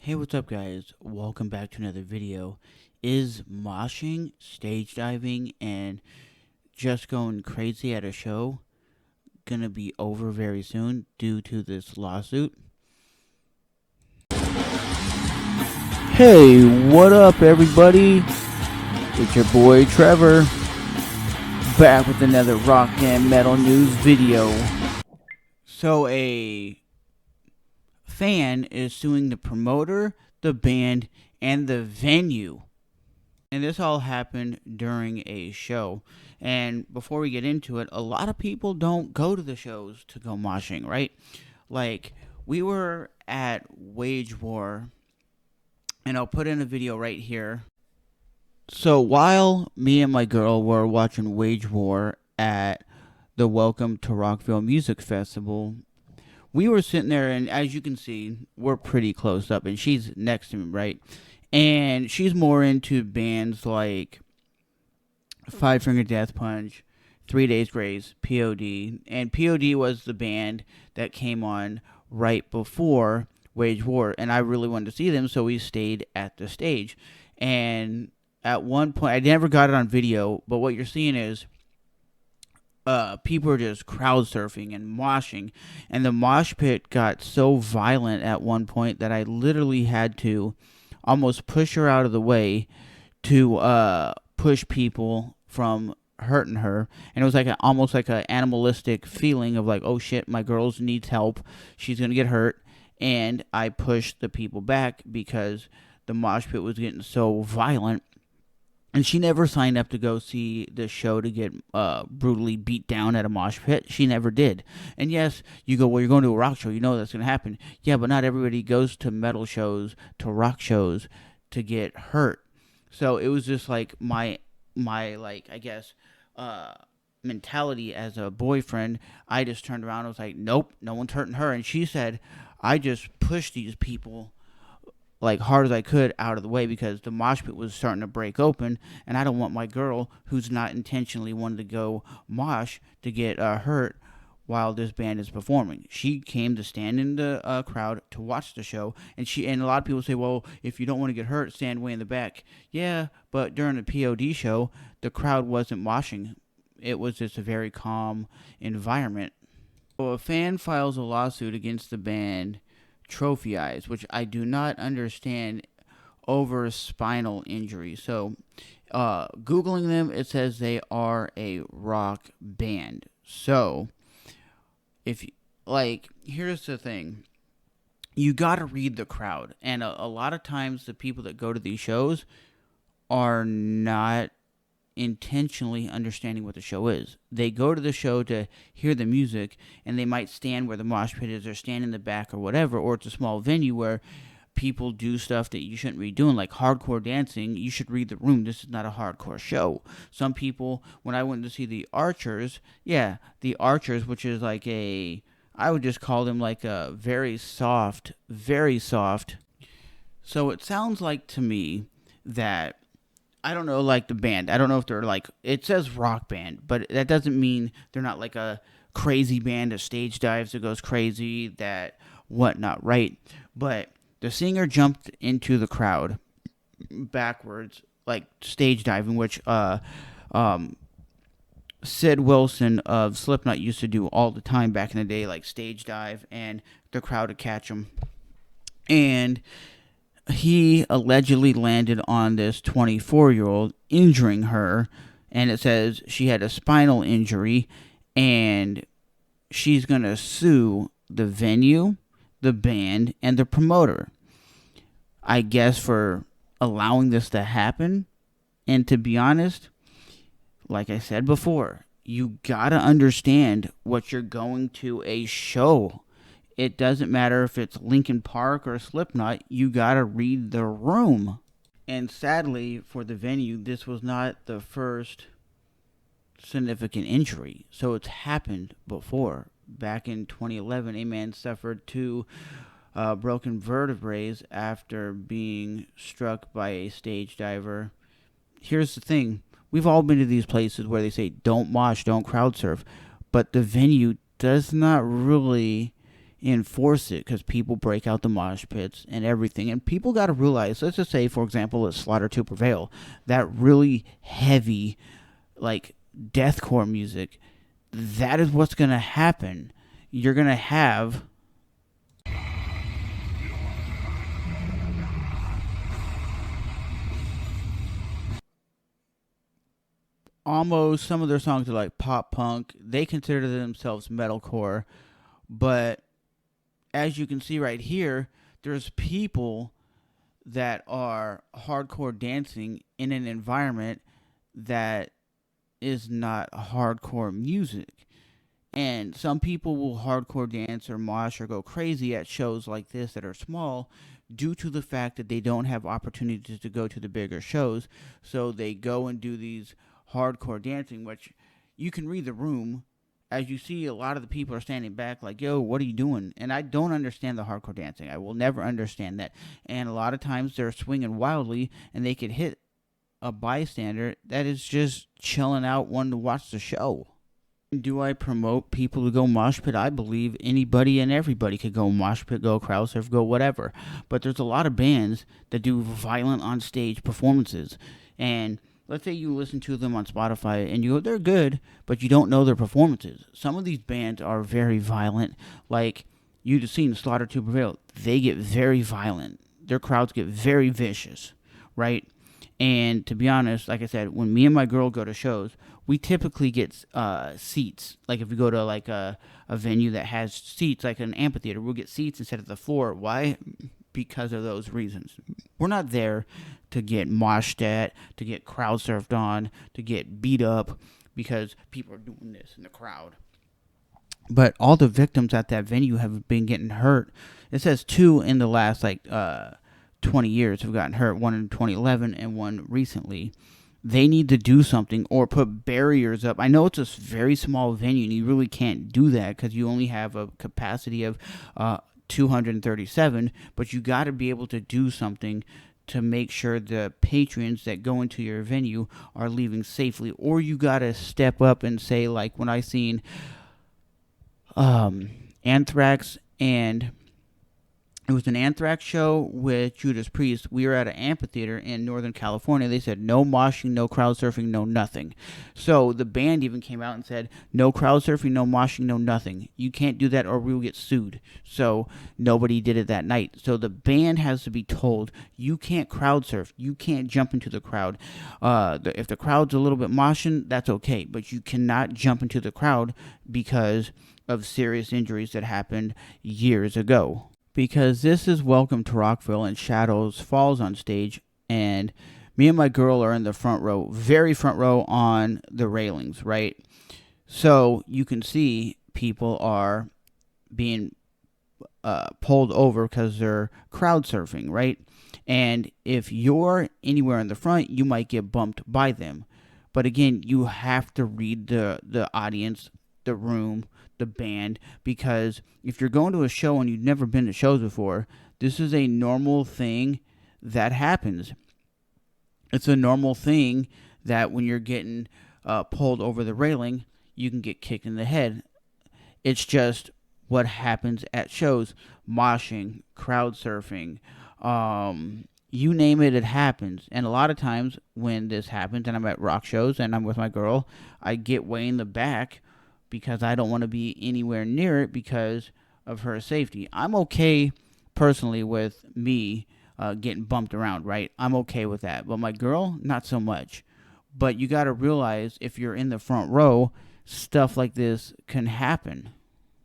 Hey, what's up, guys? Welcome back to another video. Is moshing, stage diving, and just going crazy at a show gonna be over very soon due to this lawsuit? Hey, what up, everybody? It's your boy Trevor, back with another rock and metal news video. So, a fan is suing the promoter, the band, and the venue. And this all happened during a show. And before we get into it, a lot of people don't go to the shows to go moshing, right? Like, we were at Wage War, and I'll put in a video right here. So, while me and my girl were watching Wage War at the Welcome to Rockville Music Festival, we were sitting there, and as you can see, we're pretty close up, and she's next to me, right? And she's more into bands like Five Finger Death Punch, 3 Days Grace, POD. And POD was the band that came on right before Wage War. And I really wanted to see them, so we stayed at the stage. And at one point, I never got it on video, but what you're seeing is people are just crowd surfing and moshing. And the mosh pit got so violent at one point that I literally had to almost push her out of the way to push people from hurting her. And it was like almost like an animalistic feeling of like, oh shit, my girl needs help, she's gonna get hurt. And I pushed the people back because the mosh pit was getting so violent. And she never signed up to go see the show to get brutally beat down at a mosh pit. She never did. And yes, you go, well, you're going to a rock show, you know that's going to happen. Yeah, but not everybody goes to metal shows, to rock shows, to get hurt. So it was just like my like, I guess, mentality as a boyfriend. I just turned around and was like, nope, no one's hurting her. And she said, I just pushed these people like hard as I could out of the way because the mosh pit was starting to break open, and I don't want my girl, who's not intentionally wanting to go mosh, to get hurt while this band is performing. She came to stand in the crowd to watch the show, and a lot of people say, well, if you don't want to get hurt, stand way in the back. Yeah, but during the POD show, the crowd wasn't moshing. It was just a very calm environment. So a fan files a lawsuit against the band Trophy Eyes, which I do not understand, over spinal injury. So, Googling them, it says they are a rock band. So, if like, here's the thing. You gotta read the crowd. And a lot of times the people that go to these shows are not intentionally understanding what the show is. They go to the show to hear the music, and they might stand where the mosh pit is or stand in the back or whatever, or it's a small venue where people do stuff that you shouldn't be doing, like hardcore dancing. You should read the room. This is not a hardcore show. Some people, when I went to see the Archers, which is like I would just call them like a very soft. So it sounds like to me that, I don't know, like the band. I don't know if they're like, it says rock band, but that doesn't mean they're not like a crazy band of stage dives that goes crazy, that whatnot, right? But the singer jumped into the crowd backwards, like stage diving, which Sid Wilson of Slipknot used to do all the time back in the day, like stage dive, and the crowd would catch him. And he allegedly landed on this 24-year-old, injuring her, and it says she had a spinal injury, and she's going to sue the venue, the band, and the promoter, I guess, for allowing this to happen. And to be honest, like I said before, you got to understand what you're going to a show. It doesn't matter if it's Linkin Park or Slipknot, you gotta read the room. And sadly for the venue, this was not the first significant injury. So it's happened before. Back in 2011, a man suffered two broken vertebrae after being struck by a stage diver. Here's the thing. We've all been to these places where they say, don't mosh, don't crowd surf. But the venue does not really enforce it because people break out the mosh pits and everything. And people got to realize, let's just say, for example, it's Slaughter to Prevail, that really heavy, like, deathcore music, that is what's going to happen. You're going to have almost, some of their songs are like pop punk. They consider themselves metalcore, but as you can see right here, there's people that are hardcore dancing in an environment that is not hardcore music. And some people will hardcore dance or mosh or go crazy at shows like this that are small due to the fact that they don't have opportunities to go to the bigger shows. So they go and do these hardcore dancing, which you can read the room. As you see, a lot of the people are standing back like, yo, what are you doing? And I don't understand the hardcore dancing. I will never understand that. And a lot of times they're swinging wildly and they could hit a bystander that is just chilling out wanting to watch the show. Do I promote people to go mosh pit? I believe anybody and everybody could go mosh pit, go crowd surf, go whatever. But there's a lot of bands that do violent on stage performances. And let's say you listen to them on Spotify and you go, they're good, but you don't know their performances. Some of these bands are very violent. Like you've seen Slaughter to Prevail. They get very violent. Their crowds get very vicious, right? And to be honest, like I said, when me and my girl go to shows, we typically get seats. Like if we go to like a venue that has seats, like an amphitheater, we'll get seats instead of the floor. Why? Because of those reasons. We're not there to get moshed at, to get crowd surfed on, to get beat up because people are doing this in the crowd. But all the victims at that venue have been getting hurt. It says 2 in the last 20 years have gotten hurt, one in 2011 and one recently. They need to do something or put barriers up. I know it's a very small venue and you really can't do that because you only have a capacity of 237, but you got to be able to do something to make sure the patrons that go into your venue are leaving safely. Or you got to step up and say, like when I seen Anthrax, and it was an Anthrax show with Judas Priest. We were at an amphitheater in Northern California. They said no moshing, no crowd surfing, no nothing. So the band even came out and said no crowd surfing, no moshing, no nothing. You can't do that or we will get sued. So nobody did it that night. So the band has to be told you can't crowd surf. You can't jump into the crowd. If the crowd's a little bit moshing, that's okay. But you cannot jump into the crowd because of serious injuries that happened years ago. Because this is Welcome to Rockville and Shadows Falls on stage, and me and my girl are in the front row, very front row on the railings, right? So you can see people are being pulled over because they're crowd surfing, right? And if you're anywhere in the front, you might get bumped by them. But again, you have to read the audience, the room, the band, because if you're going to a show and you've never been to shows before, this is a normal thing that happens. It's a normal thing that when you're getting pulled over the railing, you can get kicked in the head. It's just what happens at shows. Moshing, crowd surfing, you name it, it happens. And a lot of times when this happens and I'm at rock shows and I'm with my girl, I get way in the back because I don't want to be anywhere near it because of her safety. I'm okay personally with me getting bumped around, right? I'm okay with that. But my girl, not so much. But you got to realize if you're in the front row, stuff like this can happen.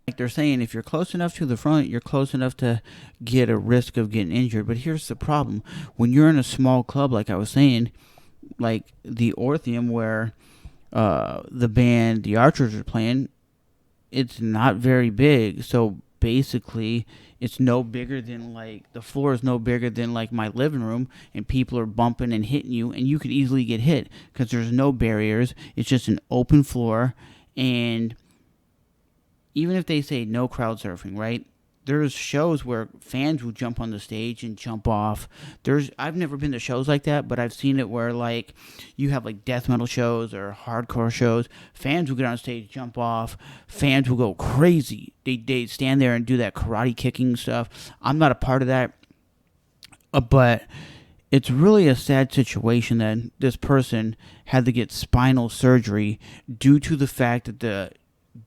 Like they're saying, if you're close enough to the front, you're close enough to get a risk of getting injured. But here's the problem. When you're in a small club, like I was saying, like the Orpheum where the band The Archers are playing, it's not very big. So basically, it's no bigger than the floor is no bigger than my living room, and people are bumping and hitting you, and you could easily get hit because there's no barriers. It's just an open floor, and even if they say no crowd surfing, right? there's shows where fans will jump on the stage and jump off. I've never been to shows like that, but I've seen it where like you have like death metal shows or hardcore shows. Fans will get on stage, jump off. Fans will go crazy. They stand there and do that karate kicking stuff. I'm not a part of that, but it's really a sad situation that this person had to get spinal surgery due to the fact that the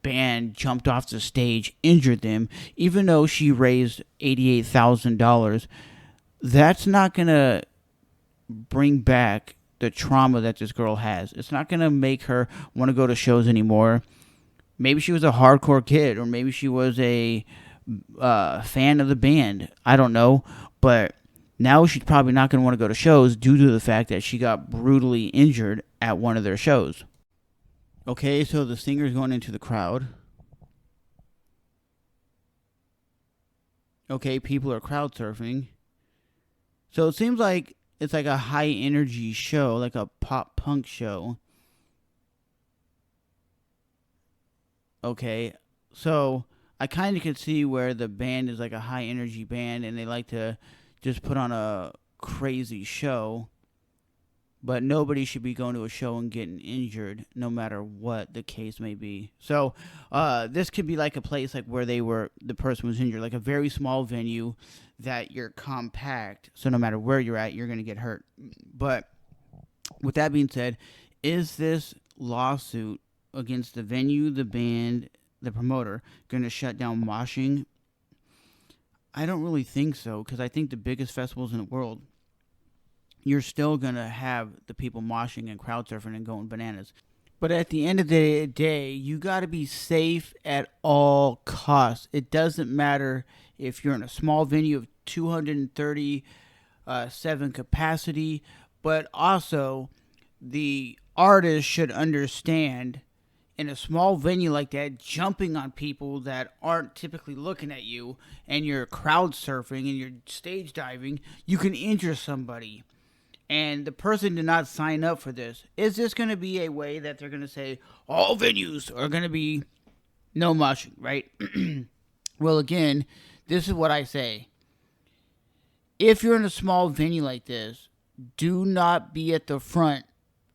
band jumped off the stage, injured them, even though she raised $88,000. That's not going to bring back the trauma that this girl has. It's not going to make her want to go to shows anymore. Maybe she was a hardcore kid, or maybe she was a fan of the band. I don't know. But now she's probably not going to want to go to shows due to the fact that she got brutally injured at one of their shows. Okay, so the singer's going into the crowd. Okay, people are crowd surfing. So it seems like it's like a high energy show, like a pop punk show. Okay, so I kind of can see where the band is like a high energy band and they like to just put on a crazy show. But nobody should be going to a show and getting injured, no matter what the case may be. So, this could be like a place like where the person was injured, like a very small venue that you're compact. So no matter where you're at, you're going to get hurt. But with that being said, is this lawsuit against the venue, the band, the promoter going to shut down moshing? I don't really think so, because I think the biggest festivals in the world, you're still going to have the people moshing and crowd surfing and going bananas. But at the end of the day, you got to be safe at all costs. It doesn't matter if you're in a small venue of 237 capacity, but also the artist should understand in a small venue like that, jumping on people that aren't typically looking at you and you're crowd surfing and you're stage diving, you can injure somebody. And the person did not sign up for this. Is this going to be a way that they're going to say all venues are going to be no moshing, right? Well, again, this is what I say. If you're in a small venue like this, do not be at the front.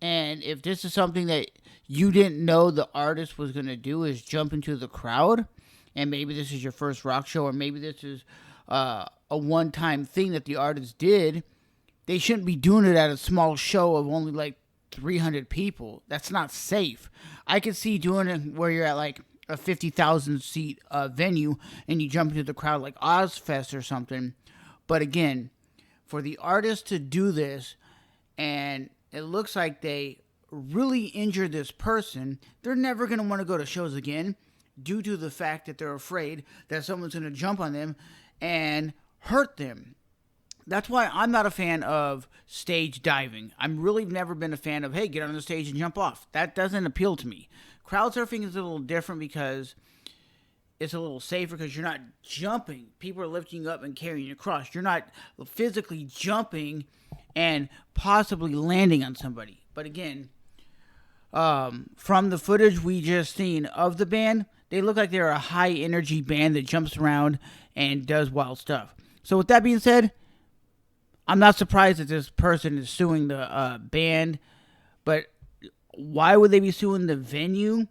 And if this is something that you didn't know the artist was going to do, is jump into the crowd, and maybe this is your first rock show, or maybe this is a one-time thing that the artist did, they shouldn't be doing it at a small show of only like 300 people. That's not safe. I could see doing it where you're at like a 50,000 seat venue and you jump into the crowd like Ozfest or something. But again, for the artist to do this, and it looks like they really injured this person, they're never going to want to go to shows again due to the fact that they're afraid that someone's going to jump on them and hurt them. That's why I'm not a fan of stage diving. I'm really never been a fan of, hey, get on the stage and jump off. That doesn't appeal to me. Crowd surfing is a little different because it's a little safer because you're not jumping. People are lifting you up and carrying you across. You're not physically jumping and possibly landing on somebody. But again, from the footage we just seen of the band, they look like they're a high energy band that jumps around and does wild stuff. So with that being said, I'm not surprised that this person is suing the band, but why would they be suing the venue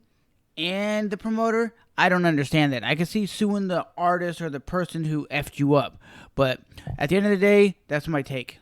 and the promoter? I don't understand that. I can see suing the artist or the person who effed you up, but at the end of the day, that's my take.